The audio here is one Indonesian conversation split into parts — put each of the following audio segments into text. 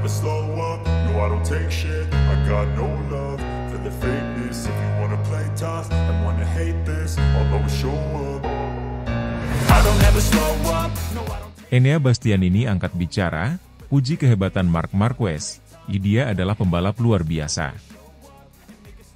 never slow up, no I don't take shit. I got no love for the fakeness. If you wanna play tough and wanna hate this, I'll always show up. I don't ever slow up, no I don't. Enea Bastianini angkat bicara, puji kehebatan Marc Marquez. Dia adalah pembalap luar biasa.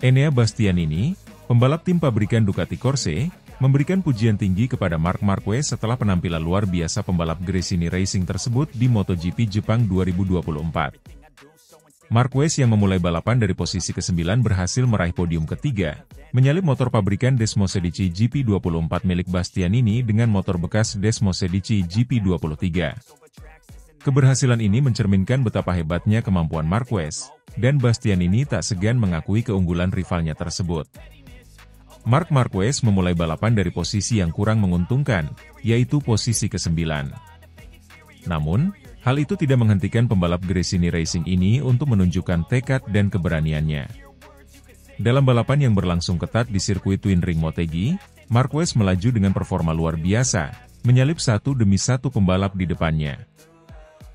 Enea Bastianini, pembalap tim pabrikan Ducati Corse, memberikan pujian tinggi kepada Marc Marquez setelah penampilan luar biasa pembalap Gresini Racing tersebut di MotoGP Jepang 2024. Marquez yang memulai balapan dari posisi ke-9 berhasil meraih podium ketiga, menyalip motor pabrikan Desmosedici GP24 milik Bastianini dengan motor bekas Desmosedici GP23. Keberhasilan ini mencerminkan betapa hebatnya kemampuan Marquez, dan Bastianini tak segan mengakui keunggulan rivalnya tersebut. Marc Marquez memulai balapan dari posisi yang kurang menguntungkan, yaitu posisi ke-9. Namun, hal itu tidak menghentikan pembalap Gresini Racing ini untuk menunjukkan tekad dan keberaniannya. Dalam balapan yang berlangsung ketat di sirkuit Twin Ring Motegi, Marquez melaju dengan performa luar biasa, menyalip satu demi satu pembalap di depannya.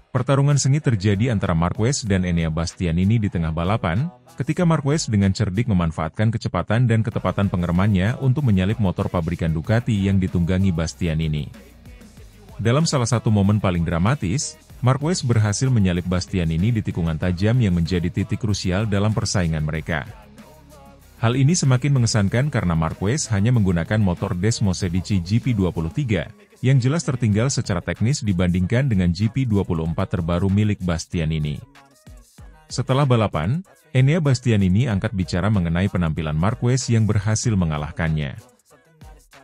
Pertarungan sengit terjadi antara Marquez dan Enea Bastianini di tengah balapan, ketika Marquez dengan cerdik memanfaatkan kecepatan dan ketepatan pengeremannya untuk menyalip motor pabrikan Ducati yang ditunggangi Bastianini. Dalam salah satu momen paling dramatis, Marquez berhasil menyalip Bastianini di tikungan tajam yang menjadi titik krusial dalam persaingan mereka. Hal ini semakin mengesankan karena Marquez hanya menggunakan motor Desmosedici GP23, yang jelas tertinggal secara teknis dibandingkan dengan GP24 terbaru milik Bastianini. Setelah balapan, Enea Bastianini angkat bicara mengenai penampilan Marquez yang berhasil mengalahkannya.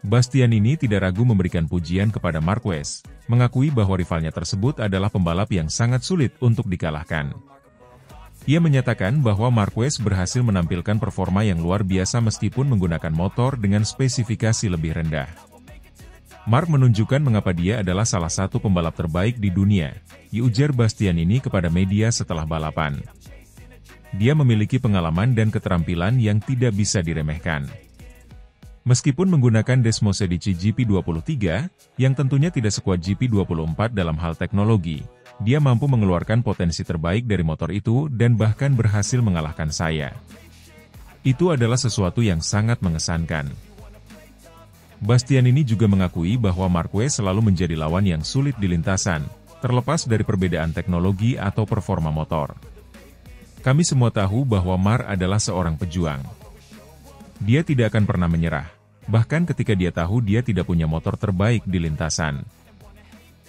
Bastianini tidak ragu memberikan pujian kepada Marquez, mengakui bahwa rivalnya tersebut adalah pembalap yang sangat sulit untuk dikalahkan. Ia menyatakan bahwa Marquez berhasil menampilkan performa yang luar biasa meskipun menggunakan motor dengan spesifikasi lebih rendah. Marc menunjukkan mengapa dia adalah salah satu pembalap terbaik di dunia, ujar Bastianini kepada media setelah balapan. Dia memiliki pengalaman dan keterampilan yang tidak bisa diremehkan. Meskipun menggunakan Desmosedici GP23, yang tentunya tidak sekuat GP24 dalam hal teknologi, dia mampu mengeluarkan potensi terbaik dari motor itu dan bahkan berhasil mengalahkan saya. Itu adalah sesuatu yang sangat mengesankan. Bastianini juga mengakui bahwa Marquez selalu menjadi lawan yang sulit di lintasan, terlepas dari perbedaan teknologi atau performa motor. Kami semua tahu bahwa Marc adalah seorang pejuang. Dia tidak akan pernah menyerah, bahkan ketika dia tahu dia tidak punya motor terbaik di lintasan.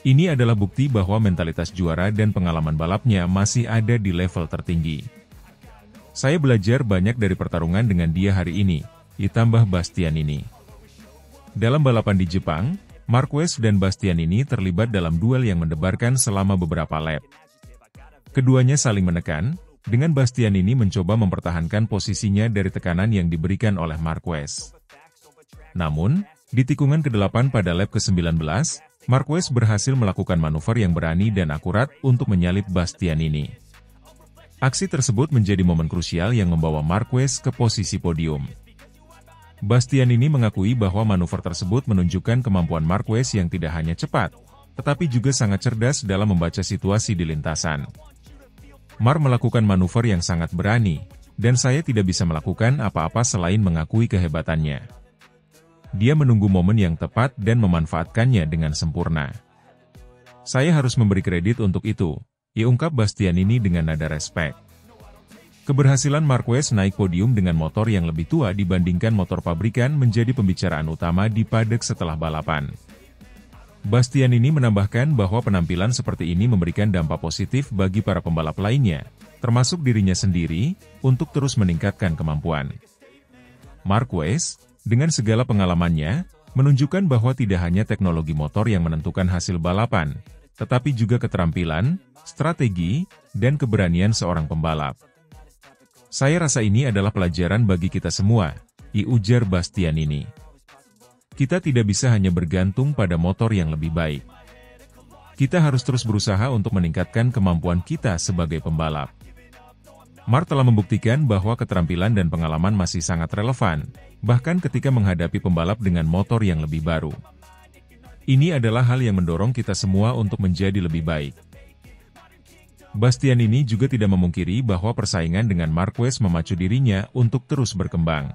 Ini adalah bukti bahwa mentalitas juara dan pengalaman balapnya masih ada di level tertinggi. Saya belajar banyak dari pertarungan dengan dia hari ini, ditambah Bastianini. Dalam balapan di Jepang, Marquez dan Bastianini terlibat dalam duel yang mendebarkan selama beberapa lap. Keduanya saling menekan, dengan Bastianini mencoba mempertahankan posisinya dari tekanan yang diberikan oleh Marquez. Namun, di tikungan ke-8 pada lap ke-19, Marquez berhasil melakukan manuver yang berani dan akurat untuk menyalip Bastianini. Aksi tersebut menjadi momen krusial yang membawa Marquez ke posisi podium. Bastianini mengakui bahwa manuver tersebut menunjukkan kemampuan Marquez yang tidak hanya cepat, tetapi juga sangat cerdas dalam membaca situasi di lintasan. Marc melakukan manuver yang sangat berani, dan saya tidak bisa melakukan apa-apa selain mengakui kehebatannya. Dia menunggu momen yang tepat dan memanfaatkannya dengan sempurna. Saya harus memberi kredit untuk itu, ungkap Bastianini dengan nada respek. Keberhasilan Marquez naik podium dengan motor yang lebih tua dibandingkan motor pabrikan menjadi pembicaraan utama di paddock setelah balapan. Bastianini menambahkan bahwa penampilan seperti ini memberikan dampak positif bagi para pembalap lainnya, termasuk dirinya sendiri, untuk terus meningkatkan kemampuan. Marquez, dengan segala pengalamannya, menunjukkan bahwa tidak hanya teknologi motor yang menentukan hasil balapan, tetapi juga keterampilan, strategi, dan keberanian seorang pembalap. Saya rasa ini adalah pelajaran bagi kita semua, ujar Bastianini. Kita tidak bisa hanya bergantung pada motor yang lebih baik. Kita harus terus berusaha untuk meningkatkan kemampuan kita sebagai pembalap. Marc telah membuktikan bahwa keterampilan dan pengalaman masih sangat relevan, bahkan ketika menghadapi pembalap dengan motor yang lebih baru. Ini adalah hal yang mendorong kita semua untuk menjadi lebih baik. Bastianini juga tidak memungkiri bahwa persaingan dengan Marquez memacu dirinya untuk terus berkembang.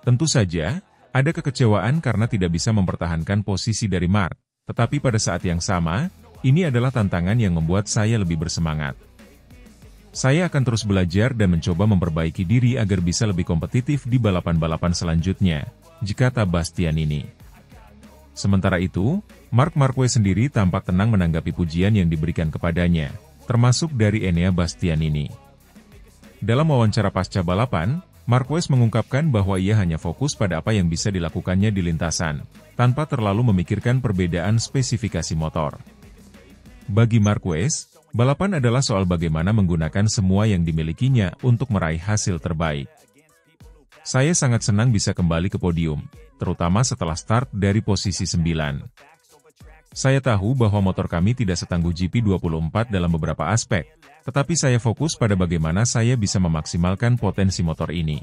Tentu saja, ada kekecewaan karena tidak bisa mempertahankan posisi dari Mark, tetapi pada saat yang sama, ini adalah tantangan yang membuat saya lebih bersemangat. Saya akan terus belajar dan mencoba memperbaiki diri agar bisa lebih kompetitif di balapan-balapan selanjutnya, kata Bastianini. Sementara itu, Marc Marquez sendiri tampak tenang menanggapi pujian yang diberikan kepadanya, termasuk dari Enea Bastianini. Dalam wawancara pasca balapan, Marquez mengungkapkan bahwa ia hanya fokus pada apa yang bisa dilakukannya di lintasan, tanpa terlalu memikirkan perbedaan spesifikasi motor. Bagi Marquez, balapan adalah soal bagaimana menggunakan semua yang dimilikinya untuk meraih hasil terbaik. Saya sangat senang bisa kembali ke podium, terutama setelah start dari posisi 9. Saya tahu bahwa motor kami tidak setangguh GP24 dalam beberapa aspek, tetapi saya fokus pada bagaimana saya bisa memaksimalkan potensi motor ini.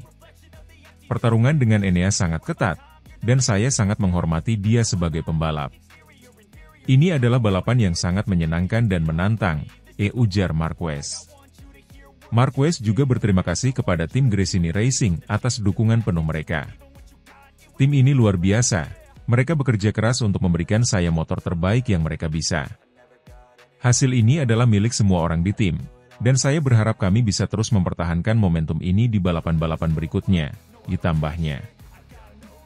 Pertarungan dengan Enea sangat ketat, dan saya sangat menghormati dia sebagai pembalap. Ini adalah balapan yang sangat menyenangkan dan menantang, ujar Marquez. Marquez juga berterima kasih kepada tim Gresini Racing atas dukungan penuh mereka. Tim ini luar biasa, mereka bekerja keras untuk memberikan saya motor terbaik yang mereka bisa. Hasil ini adalah milik semua orang di tim, dan saya berharap kami bisa terus mempertahankan momentum ini di balapan-balapan berikutnya, ditambahnya.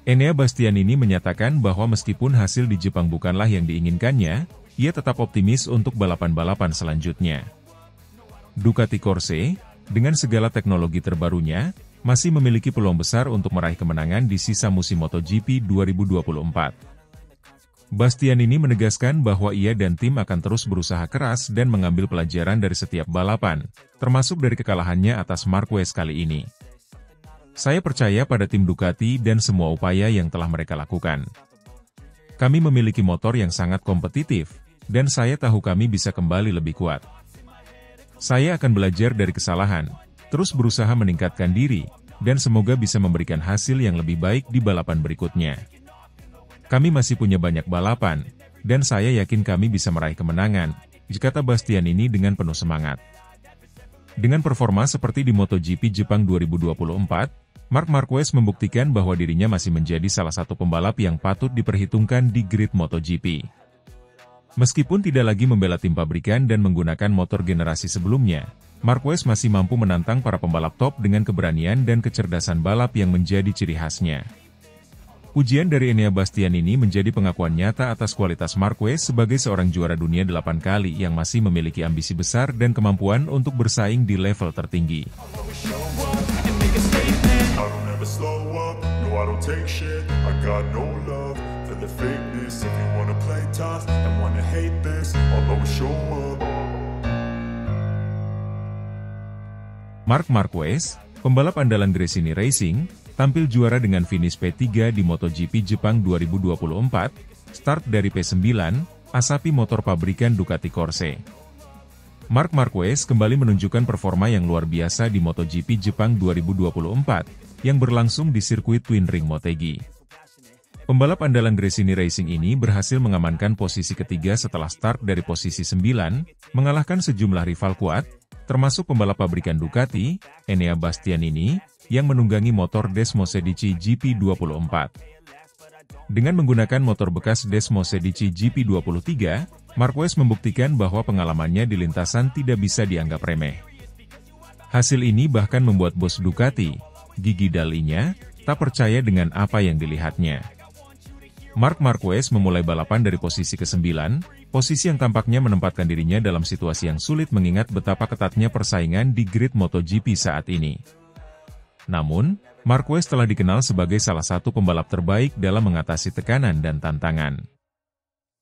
Enea Bastianini menyatakan bahwa meskipun hasil di Jepang bukanlah yang diinginkannya, ia tetap optimis untuk balapan-balapan selanjutnya. Ducati Corse, dengan segala teknologi terbarunya, masih memiliki peluang besar untuk meraih kemenangan di sisa musim MotoGP 2024. Bastianini menegaskan bahwa ia dan tim akan terus berusaha keras dan mengambil pelajaran dari setiap balapan, termasuk dari kekalahannya atas Marquez kali ini. Saya percaya pada tim Ducati dan semua upaya yang telah mereka lakukan. Kami memiliki motor yang sangat kompetitif, dan saya tahu kami bisa kembali lebih kuat. Saya akan belajar dari kesalahan, terus berusaha meningkatkan diri, dan semoga bisa memberikan hasil yang lebih baik di balapan berikutnya. Kami masih punya banyak balapan, dan saya yakin kami bisa meraih kemenangan, kata Bastianini dengan penuh semangat. Dengan performa seperti di MotoGP Jepang 2024, Marc Marquez membuktikan bahwa dirinya masih menjadi salah satu pembalap yang patut diperhitungkan di grid MotoGP. Meskipun tidak lagi membela tim pabrikan dan menggunakan motor generasi sebelumnya, Marquez masih mampu menantang para pembalap top dengan keberanian dan kecerdasan balap yang menjadi ciri khasnya. Pujian dari Enea Bastianini menjadi pengakuan nyata atas kualitas Marquez sebagai seorang juara dunia 8 kali yang masih memiliki ambisi besar dan kemampuan untuk bersaing di level tertinggi. Marc Marquez, pembalap andalan Gresini Racing, tampil juara dengan finish P3 di MotoGP Jepang 2024, start dari P9, asapi motor pabrikan Ducati Corse. Marc Marquez kembali menunjukkan performa yang luar biasa di MotoGP Jepang 2024, yang berlangsung di sirkuit Twin Ring Motegi. Pembalap andalan Gresini Racing ini berhasil mengamankan posisi ketiga setelah start dari posisi 9, mengalahkan sejumlah rival kuat, termasuk pembalap pabrikan Ducati, Enea Bastianini, yang menunggangi motor Desmosedici GP24. Dengan menggunakan motor bekas Desmosedici GP23, Marquez membuktikan bahwa pengalamannya di lintasan tidak bisa dianggap remeh. Hasil ini bahkan membuat bos Ducati, Gigi Dall'Igna, tak percaya dengan apa yang dilihatnya. Marc Marquez memulai balapan dari posisi ke-9, posisi yang tampaknya menempatkan dirinya dalam situasi yang sulit mengingat betapa ketatnya persaingan di grid MotoGP saat ini. Namun, Marquez telah dikenal sebagai salah satu pembalap terbaik dalam mengatasi tekanan dan tantangan.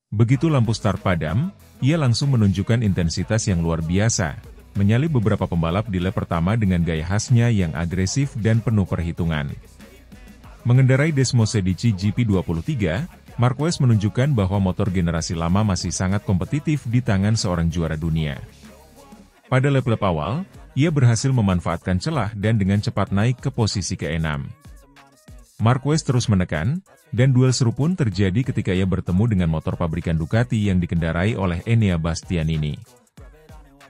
Begitu lampu start padam, ia langsung menunjukkan intensitas yang luar biasa, menyalip beberapa pembalap di lap pertama dengan gaya khasnya yang agresif dan penuh perhitungan. Mengendarai Desmosedici GP23, Marquez menunjukkan bahwa motor generasi lama masih sangat kompetitif di tangan seorang juara dunia. Pada lap-lap awal, ia berhasil memanfaatkan celah dan dengan cepat naik ke posisi ke-6. Marquez terus menekan, dan duel seru pun terjadi ketika ia bertemu dengan motor pabrikan Ducati yang dikendarai oleh Enea Bastianini.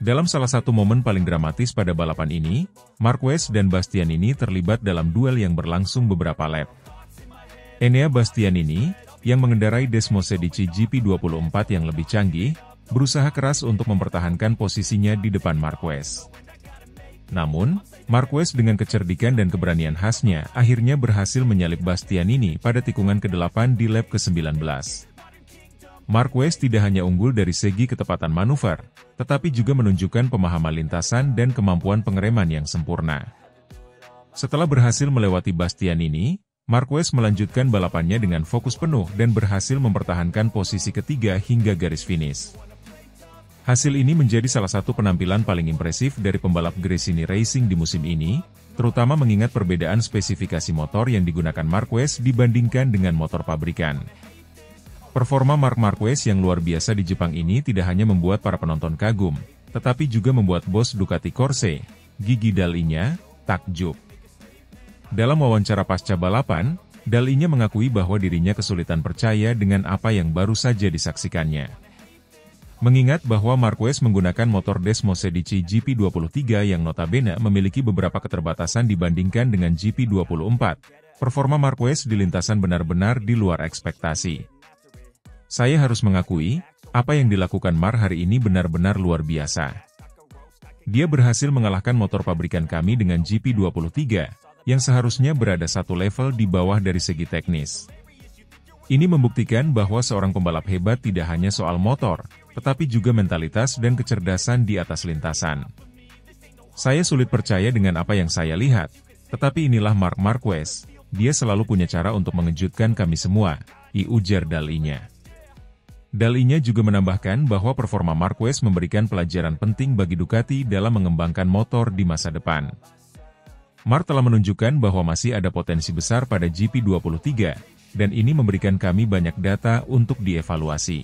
Dalam salah satu momen paling dramatis pada balapan ini, Marquez dan Bastianini terlibat dalam duel yang berlangsung beberapa lap. Enea Bastianini, yang mengendarai Desmosedici GP24 yang lebih canggih, berusaha keras untuk mempertahankan posisinya di depan Marquez. Namun, Marquez dengan kecerdikan dan keberanian khasnya akhirnya berhasil menyalip Bastianini pada tikungan ke-8 di lap ke-19. Marquez tidak hanya unggul dari segi ketepatan manuver, tetapi juga menunjukkan pemahaman lintasan dan kemampuan pengereman yang sempurna. Setelah berhasil melewati Bastianini, Marquez melanjutkan balapannya dengan fokus penuh dan berhasil mempertahankan posisi ketiga hingga garis finish. Hasil ini menjadi salah satu penampilan paling impresif dari pembalap Gresini Racing di musim ini, terutama mengingat perbedaan spesifikasi motor yang digunakan Marquez dibandingkan dengan motor pabrikan. Performa Marc Marquez yang luar biasa di Jepang ini tidak hanya membuat para penonton kagum, tetapi juga membuat bos Ducati Corse, Gigi Dall'Igna, takjub. Dalam wawancara pasca balapan, Dall'Igna mengakui bahwa dirinya kesulitan percaya dengan apa yang baru saja disaksikannya. Mengingat bahwa Marquez menggunakan motor Desmosedici GP23 yang notabene memiliki beberapa keterbatasan dibandingkan dengan GP24, performa Marquez di lintasan benar-benar di luar ekspektasi. Saya harus mengakui, apa yang dilakukan Marc hari ini benar-benar luar biasa. Dia berhasil mengalahkan motor pabrikan kami dengan GP23, yang seharusnya berada satu level di bawah dari segi teknis. Ini membuktikan bahwa seorang pembalap hebat tidak hanya soal motor, tetapi juga mentalitas dan kecerdasan di atas lintasan. Saya sulit percaya dengan apa yang saya lihat, tetapi inilah Marc Marquez, dia selalu punya cara untuk mengejutkan kami semua, ujar Dall'Igna. Dall'Igna juga menambahkan bahwa performa Marquez memberikan pelajaran penting bagi Ducati dalam mengembangkan motor di masa depan. Marc telah menunjukkan bahwa masih ada potensi besar pada GP23, dan ini memberikan kami banyak data untuk dievaluasi.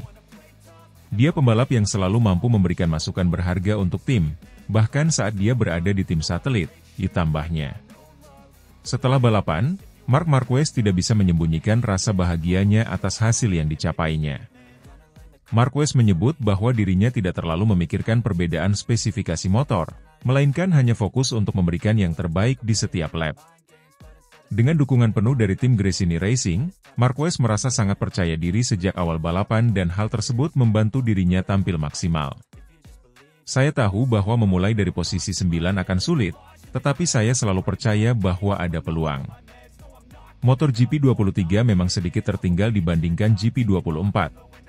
Dia pembalap yang selalu mampu memberikan masukan berharga untuk tim, bahkan saat dia berada di tim satelit, ditambahnya. Setelah balapan, Marc Marquez tidak bisa menyembunyikan rasa bahagianya atas hasil yang dicapainya. Marquez menyebut bahwa dirinya tidak terlalu memikirkan perbedaan spesifikasi motor, melainkan hanya fokus untuk memberikan yang terbaik di setiap lap. Dengan dukungan penuh dari tim Gresini Racing, Marquez merasa sangat percaya diri sejak awal balapan dan hal tersebut membantu dirinya tampil maksimal. Saya tahu bahwa memulai dari posisi 9 akan sulit, tetapi saya selalu percaya bahwa ada peluang. Motor GP23 memang sedikit tertinggal dibandingkan GP24,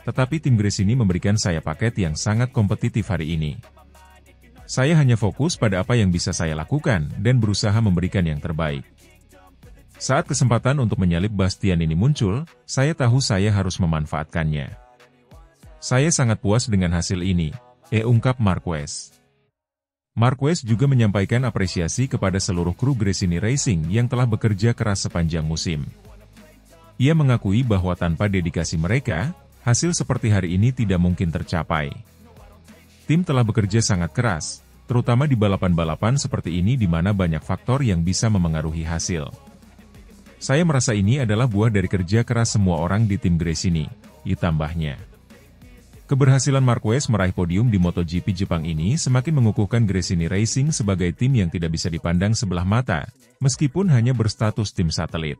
tetapi tim Gresini memberikan saya paket yang sangat kompetitif hari ini. Saya hanya fokus pada apa yang bisa saya lakukan dan berusaha memberikan yang terbaik. Saat kesempatan untuk menyalip Bastianini muncul, saya tahu saya harus memanfaatkannya. Saya sangat puas dengan hasil ini, ungkap Marquez. Marquez juga menyampaikan apresiasi kepada seluruh kru Gresini Racing yang telah bekerja keras sepanjang musim. Ia mengakui bahwa tanpa dedikasi mereka, hasil seperti hari ini tidak mungkin tercapai. Tim telah bekerja sangat keras, terutama di balapan-balapan seperti ini di mana banyak faktor yang bisa memengaruhi hasil. Saya merasa ini adalah buah dari kerja keras semua orang di tim Gresini, ditambahnya. Keberhasilan Marquez meraih podium di MotoGP Jepang ini semakin mengukuhkan Gresini Racing sebagai tim yang tidak bisa dipandang sebelah mata, meskipun hanya berstatus tim satelit.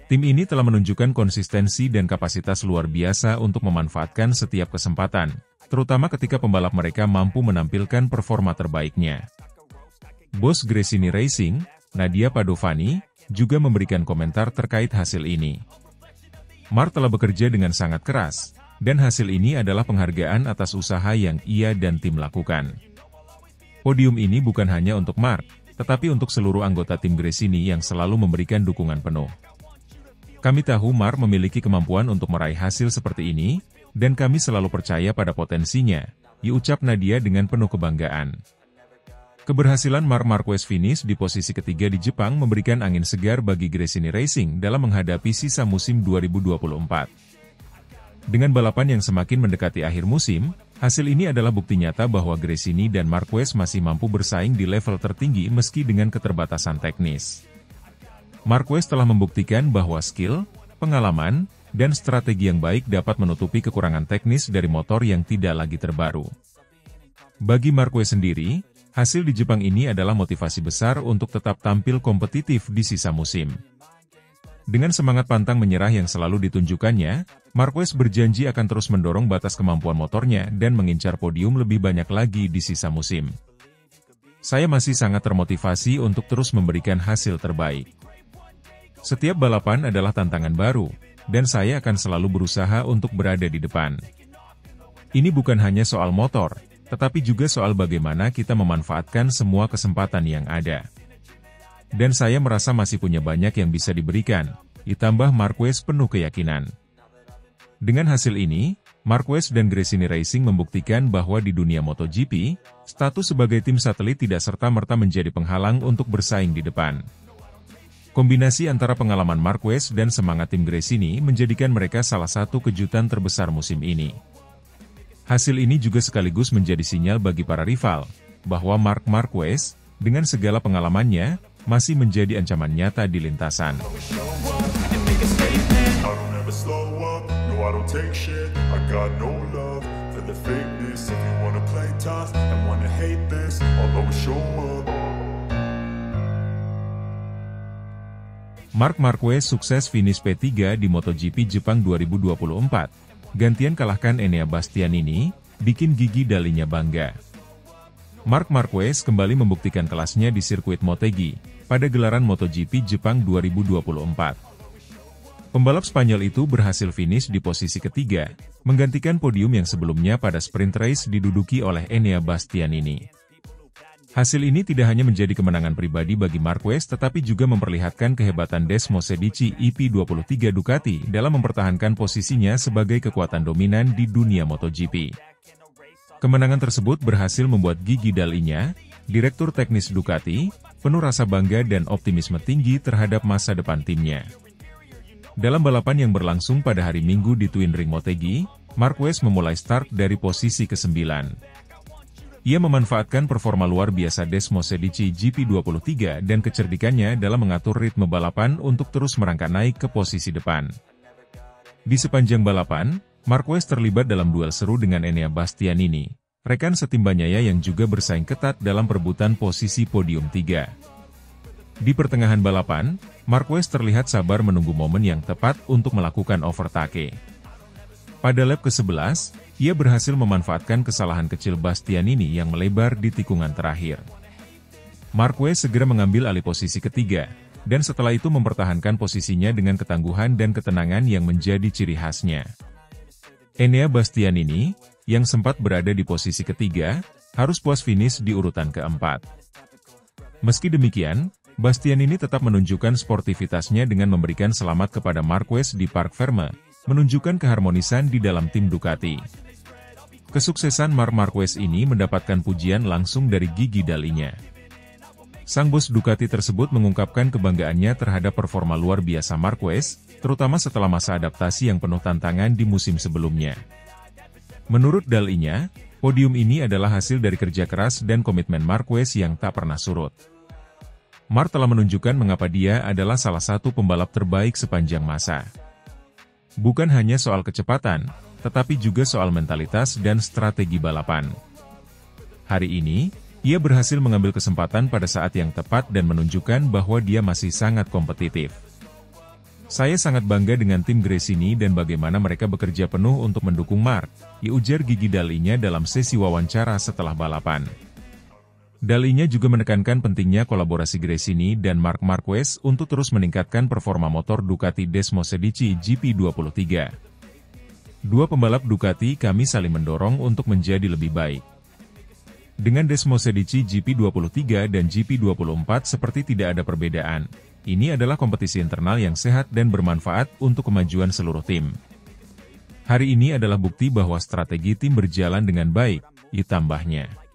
Tim ini telah menunjukkan konsistensi dan kapasitas luar biasa untuk memanfaatkan setiap kesempatan, terutama ketika pembalap mereka mampu menampilkan performa terbaiknya. Bos Gresini Racing, Nadia Padovani, juga memberikan komentar terkait hasil ini. Marc telah bekerja dengan sangat keras, dan hasil ini adalah penghargaan atas usaha yang ia dan tim lakukan. Podium ini bukan hanya untuk Marc, tetapi untuk seluruh anggota tim Gresini yang selalu memberikan dukungan penuh. Kami tahu Marc memiliki kemampuan untuk meraih hasil seperti ini, dan kami selalu percaya pada potensinya, diucap Nadia dengan penuh kebanggaan. Keberhasilan Marc Marquez finish di posisi ketiga di Jepang memberikan angin segar bagi Gresini Racing dalam menghadapi sisa musim 2024. Dengan balapan yang semakin mendekati akhir musim, hasil ini adalah bukti nyata bahwa Gresini dan Marquez masih mampu bersaing di level tertinggi meski dengan keterbatasan teknis. Marquez telah membuktikan bahwa skill, pengalaman, dan strategi yang baik dapat menutupi kekurangan teknis dari motor yang tidak lagi terbaru. Bagi Marquez sendiri, hasil di Jepang ini adalah motivasi besar untuk tetap tampil kompetitif di sisa musim. Dengan semangat pantang menyerah yang selalu ditunjukkannya, Marquez berjanji akan terus mendorong batas kemampuan motornya dan mengincar podium lebih banyak lagi di sisa musim. Saya masih sangat termotivasi untuk terus memberikan hasil terbaik. Setiap balapan adalah tantangan baru, dan saya akan selalu berusaha untuk berada di depan. Ini bukan hanya soal motor, tetapi juga soal bagaimana kita memanfaatkan semua kesempatan yang ada. Dan saya merasa masih punya banyak yang bisa diberikan, ditambah Marquez penuh keyakinan. Dengan hasil ini, Marquez dan Gresini Racing membuktikan bahwa di dunia MotoGP, status sebagai tim satelit tidak serta-merta menjadi penghalang untuk bersaing di depan. Kombinasi antara pengalaman Marquez dan semangat tim Gresini menjadikan mereka salah satu kejutan terbesar musim ini. Hasil ini juga sekaligus menjadi sinyal bagi para rival, bahwa Marc Marquez, dengan segala pengalamannya, masih menjadi ancaman nyata di lintasan. Marc Marquez sukses finish P3 di MotoGP Jepang 2024. Gantian kalahkan Enea Bastianini, bikin gigi Dalinya bangga. Marc Marquez kembali membuktikan kelasnya di sirkuit Motegi pada gelaran MotoGP Jepang 2024. Pembalap Spanyol itu berhasil finish di posisi ketiga, menggantikan podium yang sebelumnya pada sprint race diduduki oleh Enea Bastianini. Hasil ini tidak hanya menjadi kemenangan pribadi bagi Marquez tetapi juga memperlihatkan kehebatan Desmosedici EP23 Ducati dalam mempertahankan posisinya sebagai kekuatan dominan di dunia MotoGP. Kemenangan tersebut berhasil membuat Gigi Dalinya, direktur teknis Ducati, penuh rasa bangga dan optimisme tinggi terhadap masa depan timnya. Dalam balapan yang berlangsung pada hari Minggu di Twin Ring Motegi, Marquez memulai start dari posisi ke-9. Ia memanfaatkan performa luar biasa Desmosedici GP23 dan kecerdikannya dalam mengatur ritme balapan untuk terus merangkak naik ke posisi depan. Di sepanjang balapan, Marquez terlibat dalam duel seru dengan Enea Bastianini, rekan setimbanyaya yang juga bersaing ketat dalam perebutan posisi podium 3. Di pertengahan balapan, Marquez terlihat sabar menunggu momen yang tepat untuk melakukan overtake. Pada lap ke-11, ia berhasil memanfaatkan kesalahan kecil Bastianini yang melebar di tikungan terakhir. Marquez segera mengambil alih posisi ketiga, dan setelah itu mempertahankan posisinya dengan ketangguhan dan ketenangan yang menjadi ciri khasnya. Enea Bastianini, yang sempat berada di posisi ketiga, harus puas finish di urutan keempat. Meski demikian, Bastianini tetap menunjukkan sportivitasnya dengan memberikan selamat kepada Marquez di Parc Ferme, menunjukkan keharmonisan di dalam tim Ducati. Kesuksesan Marc Marquez ini mendapatkan pujian langsung dari Gigi Dalinya. Sang bos Ducati tersebut mengungkapkan kebanggaannya terhadap performa luar biasa Marquez, terutama setelah masa adaptasi yang penuh tantangan di musim sebelumnya. Menurut Dalinya, podium ini adalah hasil dari kerja keras dan komitmen Marquez yang tak pernah surut. Marc telah menunjukkan mengapa dia adalah salah satu pembalap terbaik sepanjang masa. Bukan hanya soal kecepatan, tetapi juga soal mentalitas dan strategi balapan. Hari ini, ia berhasil mengambil kesempatan pada saat yang tepat dan menunjukkan bahwa dia masih sangat kompetitif. Saya sangat bangga dengan tim Gresini dan bagaimana mereka bekerja penuh untuk mendukung Marc, ujar Gigi Dalinya dalam sesi wawancara setelah balapan. Dalinya juga menekankan pentingnya kolaborasi Gresini dan Marc Marquez untuk terus meningkatkan performa motor Ducati Desmosedici GP23. Dua pembalap Ducati kami saling mendorong untuk menjadi lebih baik. Dengan Desmosedici GP23 dan GP24 seperti tidak ada perbedaan. Ini adalah kompetisi internal yang sehat dan bermanfaat untuk kemajuan seluruh tim. Hari ini adalah bukti bahwa strategi tim berjalan dengan baik, ditambahnya.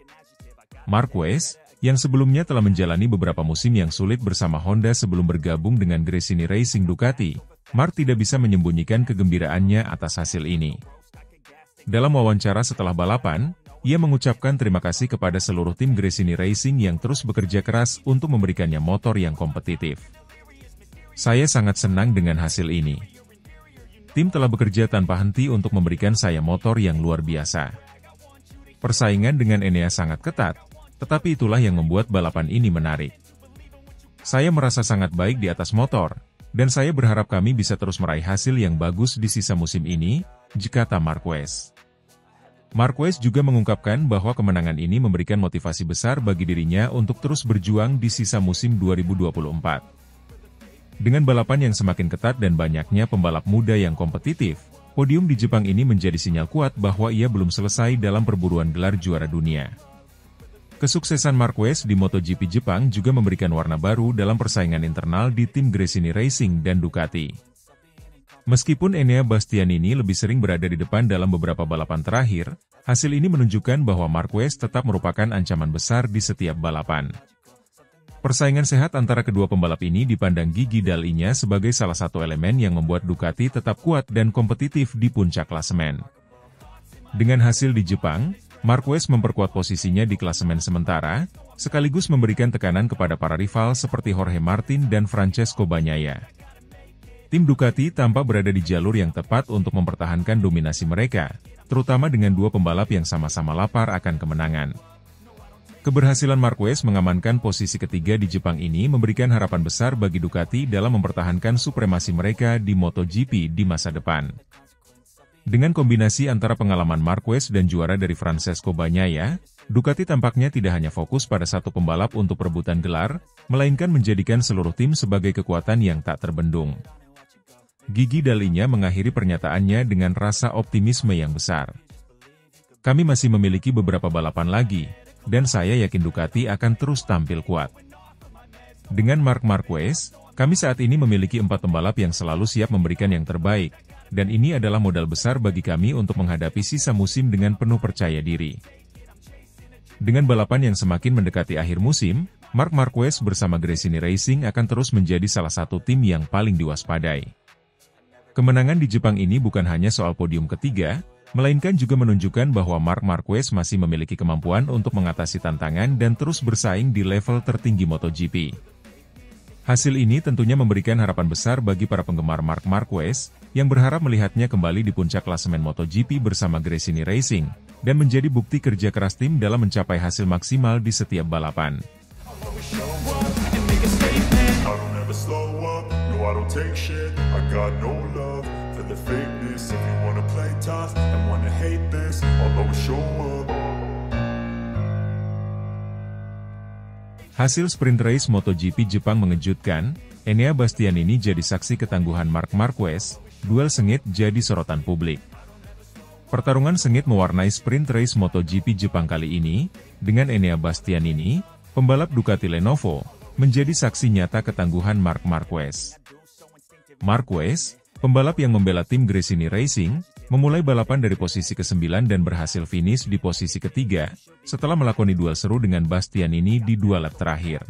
Marquez, yang sebelumnya telah menjalani beberapa musim yang sulit bersama Honda sebelum bergabung dengan Gresini Racing Ducati, Marc tidak bisa menyembunyikan kegembiraannya atas hasil ini. Dalam wawancara setelah balapan, ia mengucapkan terima kasih kepada seluruh tim Gresini Racing yang terus bekerja keras untuk memberikannya motor yang kompetitif. Saya sangat senang dengan hasil ini. Tim telah bekerja tanpa henti untuk memberikan saya motor yang luar biasa. Persaingan dengan Enea sangat ketat, tetapi itulah yang membuat balapan ini menarik. Saya merasa sangat baik di atas motor, dan saya berharap kami bisa terus meraih hasil yang bagus di sisa musim ini, kata Marquez. Marquez juga mengungkapkan bahwa kemenangan ini memberikan motivasi besar bagi dirinya untuk terus berjuang di sisa musim 2024. Dengan balapan yang semakin ketat dan banyaknya pembalap muda yang kompetitif, podium di Jepang ini menjadi sinyal kuat bahwa ia belum selesai dalam perburuan gelar juara dunia. Kesuksesan Marquez di MotoGP Jepang juga memberikan warna baru dalam persaingan internal di tim Gresini Racing dan Ducati. Meskipun Enea Bastianini lebih sering berada di depan dalam beberapa balapan terakhir, hasil ini menunjukkan bahwa Marquez tetap merupakan ancaman besar di setiap balapan. Persaingan sehat antara kedua pembalap ini dipandang Gigi Dall'Igna sebagai salah satu elemen yang membuat Ducati tetap kuat dan kompetitif di puncak klasemen. Dengan hasil di Jepang, Marquez memperkuat posisinya di klasemen sementara, sekaligus memberikan tekanan kepada para rival seperti Jorge Martin dan Francesco Bagnaia. Tim Ducati tampak berada di jalur yang tepat untuk mempertahankan dominasi mereka, terutama dengan dua pembalap yang sama-sama lapar akan kemenangan. Keberhasilan Marquez mengamankan posisi ketiga di Jepang ini memberikan harapan besar bagi Ducati dalam mempertahankan supremasi mereka di MotoGP di masa depan. Dengan kombinasi antara pengalaman Marquez dan juara dari Francesco Bagnaia, Ducati tampaknya tidak hanya fokus pada satu pembalap untuk perebutan gelar, melainkan menjadikan seluruh tim sebagai kekuatan yang tak terbendung. Gigi Dall'Igna mengakhiri pernyataannya dengan rasa optimisme yang besar. Kami masih memiliki beberapa balapan lagi, dan saya yakin Ducati akan terus tampil kuat. Dengan Marc Marquez, kami saat ini memiliki 4 pembalap yang selalu siap memberikan yang terbaik, dan ini adalah modal besar bagi kami untuk menghadapi sisa musim dengan penuh percaya diri. Dengan balapan yang semakin mendekati akhir musim, Marc Marquez bersama Gresini Racing akan terus menjadi salah satu tim yang paling diwaspadai. Kemenangan di Jepang ini bukan hanya soal podium ketiga, melainkan juga menunjukkan bahwa Marc Marquez masih memiliki kemampuan untuk mengatasi tantangan dan terus bersaing di level tertinggi MotoGP. Hasil ini tentunya memberikan harapan besar bagi para penggemar Marc Marquez, yang berharap melihatnya kembali di puncak klasemen MotoGP bersama Gresini Racing, dan menjadi bukti kerja keras tim dalam mencapai hasil maksimal di setiap balapan. Hasil sprint race MotoGP Jepang mengejutkan, Enea Bastianini jadi saksi ketangguhan Marc Marquez, duel sengit jadi sorotan publik. Pertarungan sengit mewarnai sprint race MotoGP Jepang kali ini, dengan Enea Bastianini, pembalap Ducati Lenovo, menjadi saksi nyata ketangguhan Marc Marquez. Marquez, pembalap yang membela tim Gresini Racing, memulai balapan dari posisi ke-9 dan berhasil finish di posisi ketiga, setelah melakoni duel seru dengan Bastianini di 2 lap terakhir.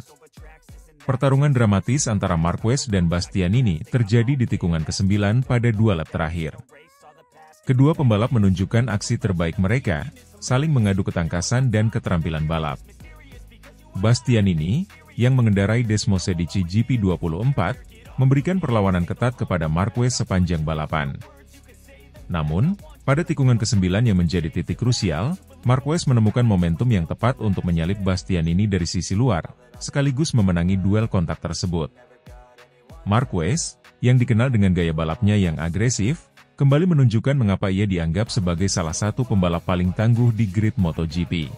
Pertarungan dramatis antara Marquez dan Bastianini terjadi di tikungan ke-9 pada 2 lap terakhir. Kedua pembalap menunjukkan aksi terbaik mereka, saling mengadu ketangkasan dan keterampilan balap. Bastianini, yang mengendarai Desmosedici GP24, memberikan perlawanan ketat kepada Marquez sepanjang balapan. Namun, pada tikungan ke-9 yang menjadi titik krusial, Marquez menemukan momentum yang tepat untuk menyalip Bastianini dari sisi luar, sekaligus memenangi duel kontak tersebut. Marquez, yang dikenal dengan gaya balapnya yang agresif, kembali menunjukkan mengapa ia dianggap sebagai salah satu pembalap paling tangguh di grid MotoGP.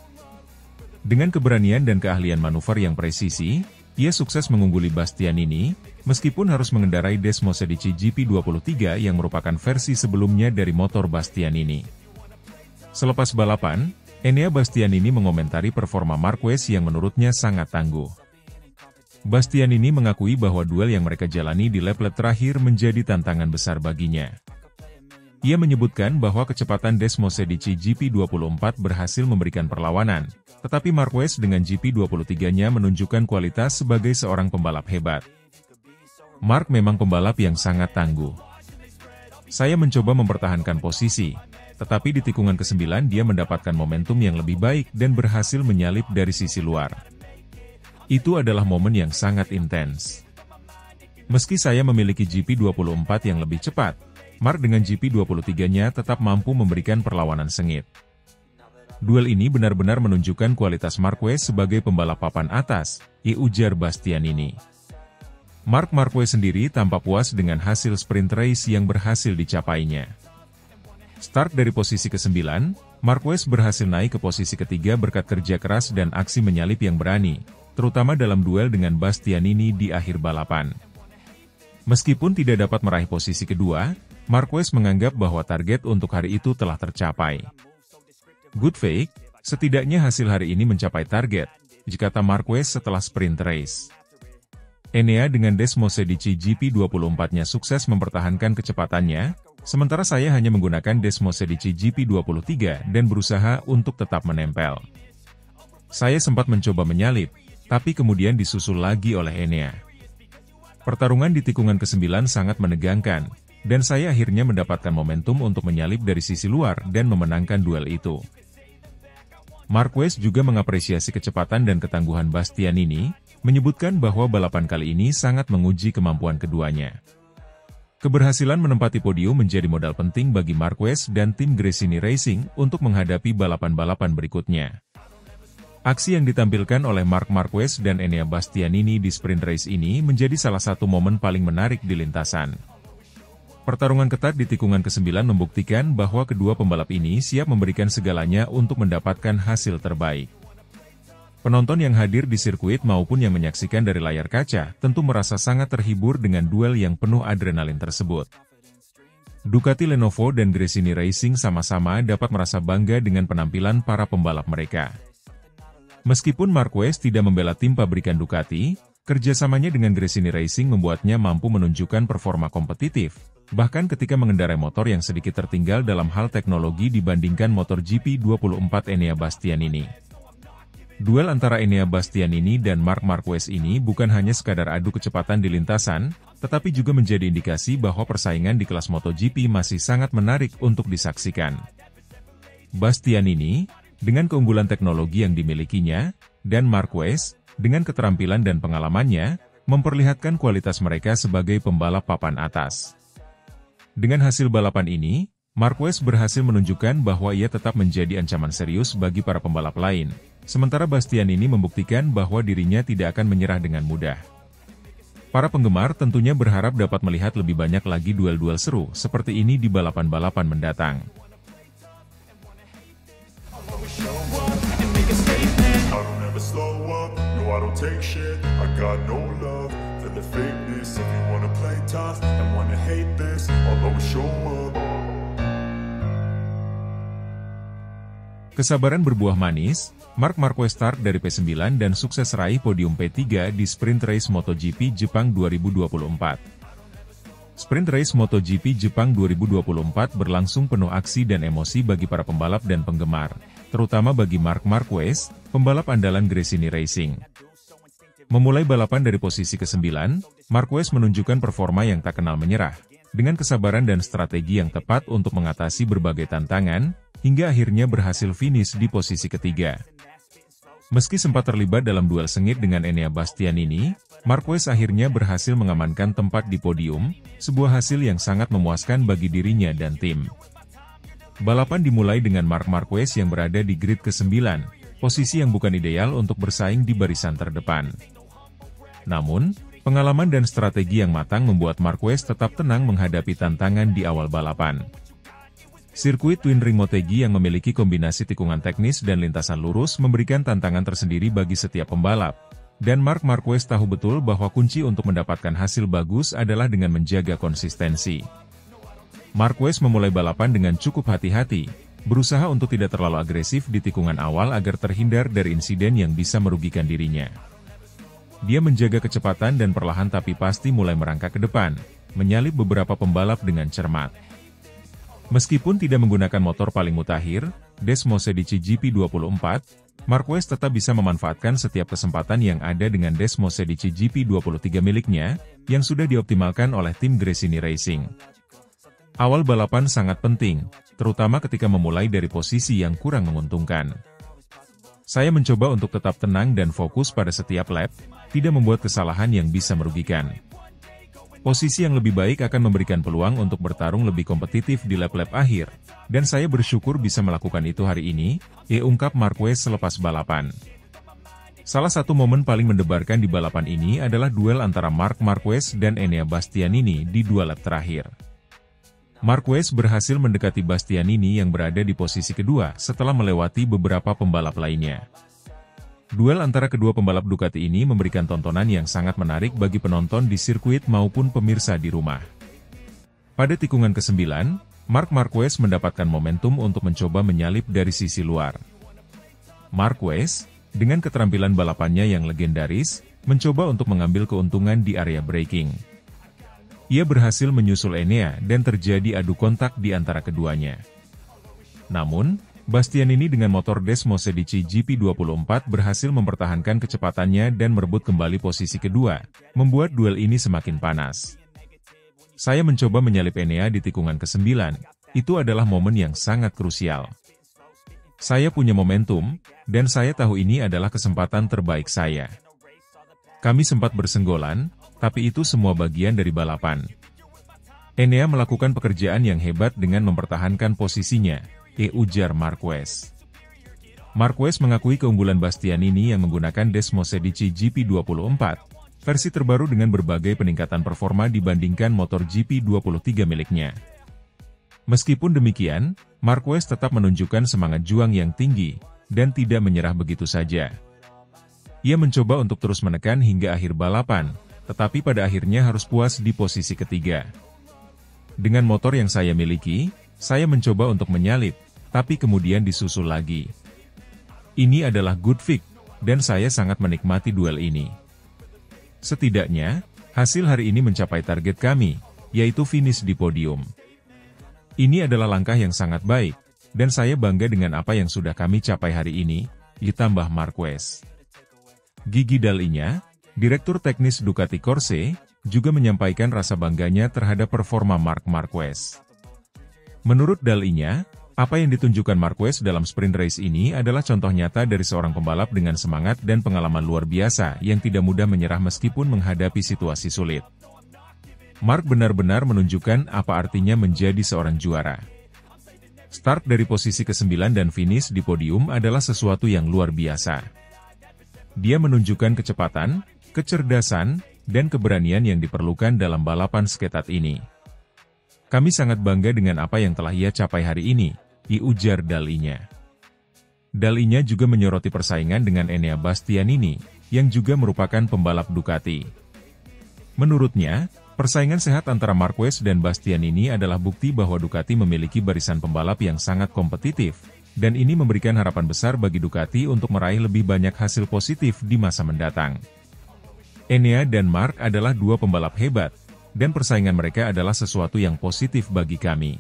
Dengan keberanian dan keahlian manuver yang presisi, ia sukses mengungguli Bastianini, meskipun harus mengendarai Desmosedici GP23 yang merupakan versi sebelumnya dari motor Bastianini. Selepas balapan, Enea Bastianini mengomentari performa Marquez yang menurutnya sangat tangguh. Bastianini mengakui bahwa duel yang mereka jalani di lap-lap terakhir menjadi tantangan besar baginya. Ia menyebutkan bahwa kecepatan Desmosedici GP24 berhasil memberikan perlawanan, tetapi Marquez dengan GP23-nya menunjukkan kualitas sebagai seorang pembalap hebat. Marc memang pembalap yang sangat tangguh. Saya mencoba mempertahankan posisi, tetapi di tikungan ke-9 dia mendapatkan momentum yang lebih baik dan berhasil menyalip dari sisi luar. Itu adalah momen yang sangat intens. Meski saya memiliki GP24 yang lebih cepat, Marc dengan GP23-nya tetap mampu memberikan perlawanan sengit. Duel ini benar-benar menunjukkan kualitas Marquez sebagai pembalap papan atas, ujar Bastianini. Marc Marquez sendiri tampak puas dengan hasil sprint race yang berhasil dicapainya. Start dari posisi ke-9, Marquez berhasil naik ke posisi ketiga berkat kerja keras dan aksi menyalip yang berani, terutama dalam duel dengan Bastianini di akhir balapan. Meskipun tidak dapat meraih posisi kedua, Marquez menganggap bahwa target untuk hari itu telah tercapai. Good fake, setidaknya hasil hari ini mencapai target, kata Marquez setelah sprint race. Enea dengan Desmosedici GP24-nya sukses mempertahankan kecepatannya, sementara saya hanya menggunakan Desmosedici GP23 dan berusaha untuk tetap menempel. Saya sempat mencoba menyalip, tapi kemudian disusul lagi oleh Enea. Pertarungan di tikungan ke-9 sangat menegangkan, dan saya akhirnya mendapatkan momentum untuk menyalip dari sisi luar dan memenangkan duel itu. Marquez juga mengapresiasi kecepatan dan ketangguhan Bastianini, menyebutkan bahwa balapan kali ini sangat menguji kemampuan keduanya. Keberhasilan menempati podium menjadi modal penting bagi Marquez dan tim Gresini Racing untuk menghadapi balapan-balapan berikutnya. Aksi yang ditampilkan oleh Marc Marquez dan Enea Bastianini di sprint race ini menjadi salah satu momen paling menarik di lintasan. Pertarungan ketat di tikungan ke-9 membuktikan bahwa kedua pembalap ini siap memberikan segalanya untuk mendapatkan hasil terbaik. Penonton yang hadir di sirkuit maupun yang menyaksikan dari layar kaca tentu merasa sangat terhibur dengan duel yang penuh adrenalin tersebut. Ducati Lenovo dan Gresini Racing sama-sama dapat merasa bangga dengan penampilan para pembalap mereka. Meskipun Marquez tidak membela tim pabrikan Ducati, kerjasamanya dengan Gresini Racing membuatnya mampu menunjukkan performa kompetitif, bahkan ketika mengendarai motor yang sedikit tertinggal dalam hal teknologi dibandingkan motor GP24 Enea Bastianini. Duel antara Enea Bastianini dan Marc Marquez ini bukan hanya sekadar adu kecepatan di lintasan, tetapi juga menjadi indikasi bahwa persaingan di kelas MotoGP masih sangat menarik untuk disaksikan. Bastianini, dengan keunggulan teknologi yang dimilikinya, dan Marquez, dengan keterampilan dan pengalamannya, memperlihatkan kualitas mereka sebagai pembalap papan atas. Dengan hasil balapan ini, Marquez berhasil menunjukkan bahwa ia tetap menjadi ancaman serius bagi para pembalap lain, sementara Bastianini membuktikan bahwa dirinya tidak akan menyerah dengan mudah. Para penggemar tentunya berharap dapat melihat lebih banyak lagi duel-duel seru seperti ini di balapan-balapan mendatang. Kesabaran berbuah manis, Marc Marquez start dari P9 dan sukses raih podium P3 di sprint race MotoGP Jepang 2024. Sprint race MotoGP Jepang 2024 berlangsung penuh aksi dan emosi bagi para pembalap dan penggemar, terutama bagi Marc Marquez, pembalap andalan Gresini Racing. Memulai balapan dari posisi ke-9, Marquez menunjukkan performa yang tak kenal menyerah, dengan kesabaran dan strategi yang tepat untuk mengatasi berbagai tantangan, hingga akhirnya berhasil finish di posisi ketiga. Meski sempat terlibat dalam duel sengit dengan Enea Bastianini, Marquez akhirnya berhasil mengamankan tempat di podium, sebuah hasil yang sangat memuaskan bagi dirinya dan tim. Balapan dimulai dengan Marc Marquez yang berada di grid ke-9, posisi yang bukan ideal untuk bersaing di barisan terdepan. Namun, pengalaman dan strategi yang matang membuat Marquez tetap tenang menghadapi tantangan di awal balapan. Sirkuit Twin Ring Motegi yang memiliki kombinasi tikungan teknis dan lintasan lurus memberikan tantangan tersendiri bagi setiap pembalap, dan Marc Marquez tahu betul bahwa kunci untuk mendapatkan hasil bagus adalah dengan menjaga konsistensi. Marquez memulai balapan dengan cukup hati-hati, berusaha untuk tidak terlalu agresif di tikungan awal agar terhindar dari insiden yang bisa merugikan dirinya. Dia menjaga kecepatan dan perlahan tapi pasti mulai merangkak ke depan, menyalip beberapa pembalap dengan cermat. Meskipun tidak menggunakan motor paling mutakhir, Desmosedici GP24, Marquez tetap bisa memanfaatkan setiap kesempatan yang ada dengan Desmosedici GP23 miliknya, yang sudah dioptimalkan oleh tim Gresini Racing. Awal balapan sangat penting, terutama ketika memulai dari posisi yang kurang menguntungkan. Saya mencoba untuk tetap tenang dan fokus pada setiap lap, tidak membuat kesalahan yang bisa merugikan. Posisi yang lebih baik akan memberikan peluang untuk bertarung lebih kompetitif di lap-lap akhir, dan saya bersyukur bisa melakukan itu hari ini, ungkap Marquez selepas balapan. Salah satu momen paling mendebarkan di balapan ini adalah duel antara Marc Marquez dan Enea Bastianini di 2 lap terakhir. Marquez berhasil mendekati Bastianini yang berada di posisi kedua setelah melewati beberapa pembalap lainnya. Duel antara kedua pembalap Ducati ini memberikan tontonan yang sangat menarik bagi penonton di sirkuit maupun pemirsa di rumah. Pada tikungan ke-9, Marc Marquez mendapatkan momentum untuk mencoba menyalip dari sisi luar. Marquez, dengan keterampilan balapannya yang legendaris, mencoba untuk mengambil keuntungan di area braking. Ia berhasil menyusul Enea dan terjadi adu kontak di antara keduanya. Namun, Bastianini dengan motor Desmosedici GP24 berhasil mempertahankan kecepatannya dan merebut kembali posisi kedua, membuat duel ini semakin panas. Saya mencoba menyalip Enea di tikungan ke-9, itu adalah momen yang sangat krusial. Saya punya momentum, dan saya tahu ini adalah kesempatan terbaik saya. Kami sempat bersenggolan, tapi itu semua bagian dari balapan. Enea melakukan pekerjaan yang hebat dengan mempertahankan posisinya, ujar Marquez. Marquez mengakui keunggulan Bastianini yang menggunakan Desmosedici GP24, versi terbaru dengan berbagai peningkatan performa dibandingkan motor GP23 miliknya. Meskipun demikian, Marquez tetap menunjukkan semangat juang yang tinggi, dan tidak menyerah begitu saja. Ia mencoba untuk terus menekan hingga akhir balapan, tetapi pada akhirnya harus puas di posisi ketiga. Dengan motor yang saya miliki, saya mencoba untuk menyalip, tapi kemudian disusul lagi. Ini adalah good pick, dan saya sangat menikmati duel ini. Setidaknya, hasil hari ini mencapai target kami, yaitu finish di podium. Ini adalah langkah yang sangat baik, dan saya bangga dengan apa yang sudah kami capai hari ini, ditambah Marquez. Gigi Dall'Igna, Direktur Teknis Ducati Corse, juga menyampaikan rasa bangganya terhadap performa Marc Marquez. Menurut Dall'Igna, apa yang ditunjukkan Marquez dalam sprint race ini adalah contoh nyata dari seorang pembalap dengan semangat dan pengalaman luar biasa yang tidak mudah menyerah meskipun menghadapi situasi sulit. Marc benar-benar menunjukkan apa artinya menjadi seorang juara. Start dari posisi ke-9 dan finish di podium adalah sesuatu yang luar biasa. Dia menunjukkan kecepatan, kecerdasan, dan keberanian yang diperlukan dalam balapan sketat ini. Kami sangat bangga dengan apa yang telah ia capai hari ini, ujar Dall'Igna. Dall'Igna juga menyoroti persaingan dengan Enea Bastianini, yang juga merupakan pembalap Ducati. Menurutnya, persaingan sehat antara Marquez dan Bastianini adalah bukti bahwa Ducati memiliki barisan pembalap yang sangat kompetitif, dan ini memberikan harapan besar bagi Ducati untuk meraih lebih banyak hasil positif di masa mendatang. Enea dan Marc adalah dua pembalap hebat, dan persaingan mereka adalah sesuatu yang positif bagi kami.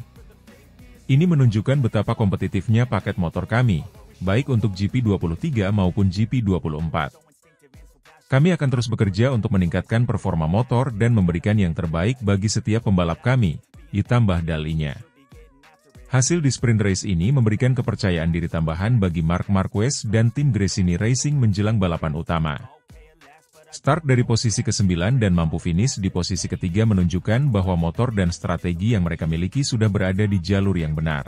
Ini menunjukkan betapa kompetitifnya paket motor kami, baik untuk GP23 maupun GP24. Kami akan terus bekerja untuk meningkatkan performa motor dan memberikan yang terbaik bagi setiap pembalap kami, ditambah Dall'Igna. Hasil di sprint race ini memberikan kepercayaan diri tambahan bagi Marc Marquez dan tim Gresini Racing menjelang balapan utama. Start dari posisi ke-9 dan mampu finish di posisi ketiga menunjukkan bahwa motor dan strategi yang mereka miliki sudah berada di jalur yang benar.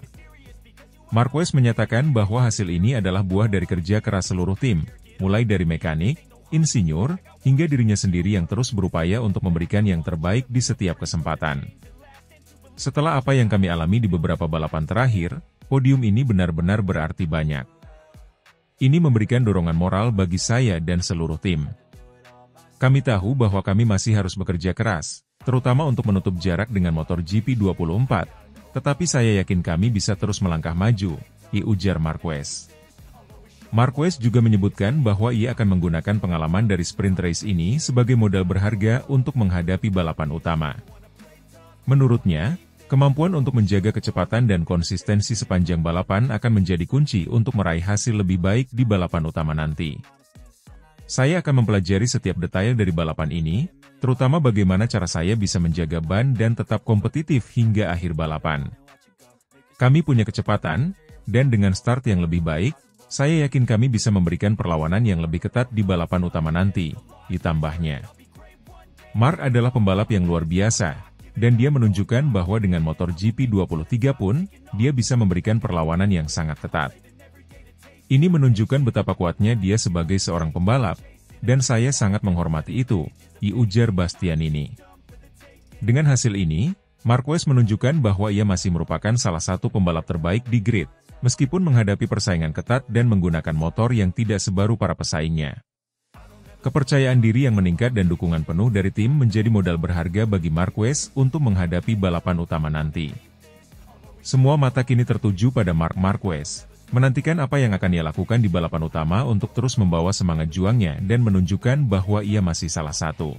Marquez menyatakan bahwa hasil ini adalah buah dari kerja keras seluruh tim, mulai dari mekanik, insinyur, hingga dirinya sendiri yang terus berupaya untuk memberikan yang terbaik di setiap kesempatan. Setelah apa yang kami alami di beberapa balapan terakhir, podium ini benar-benar berarti banyak. Ini memberikan dorongan moral bagi saya dan seluruh tim. Kami tahu bahwa kami masih harus bekerja keras, terutama untuk menutup jarak dengan motor GP24, tetapi saya yakin kami bisa terus melangkah maju, ujar Marquez. Marquez juga menyebutkan bahwa ia akan menggunakan pengalaman dari sprint race ini sebagai modal berharga untuk menghadapi balapan utama. Menurutnya, kemampuan untuk menjaga kecepatan dan konsistensi sepanjang balapan akan menjadi kunci untuk meraih hasil lebih baik di balapan utama nanti. Saya akan mempelajari setiap detail dari balapan ini, terutama bagaimana cara saya bisa menjaga ban dan tetap kompetitif hingga akhir balapan. Kami punya kecepatan, dan dengan start yang lebih baik, saya yakin kami bisa memberikan perlawanan yang lebih ketat di balapan utama nanti, ditambahnya. Mark adalah pembalap yang luar biasa, dan dia menunjukkan bahwa dengan motor GP23 pun, dia bisa memberikan perlawanan yang sangat ketat. Ini menunjukkan betapa kuatnya dia sebagai seorang pembalap, dan saya sangat menghormati itu, ujar Bastianini. Dengan hasil ini, Marquez menunjukkan bahwa ia masih merupakan salah satu pembalap terbaik di grid, meskipun menghadapi persaingan ketat dan menggunakan motor yang tidak sebaru para pesaingnya. Kepercayaan diri yang meningkat dan dukungan penuh dari tim menjadi modal berharga bagi Marquez untuk menghadapi balapan utama nanti. Semua mata kini tertuju pada Marc Marquez, menantikan apa yang akan ia lakukan di balapan utama untuk terus membawa semangat juangnya dan menunjukkan bahwa ia masih salah satu.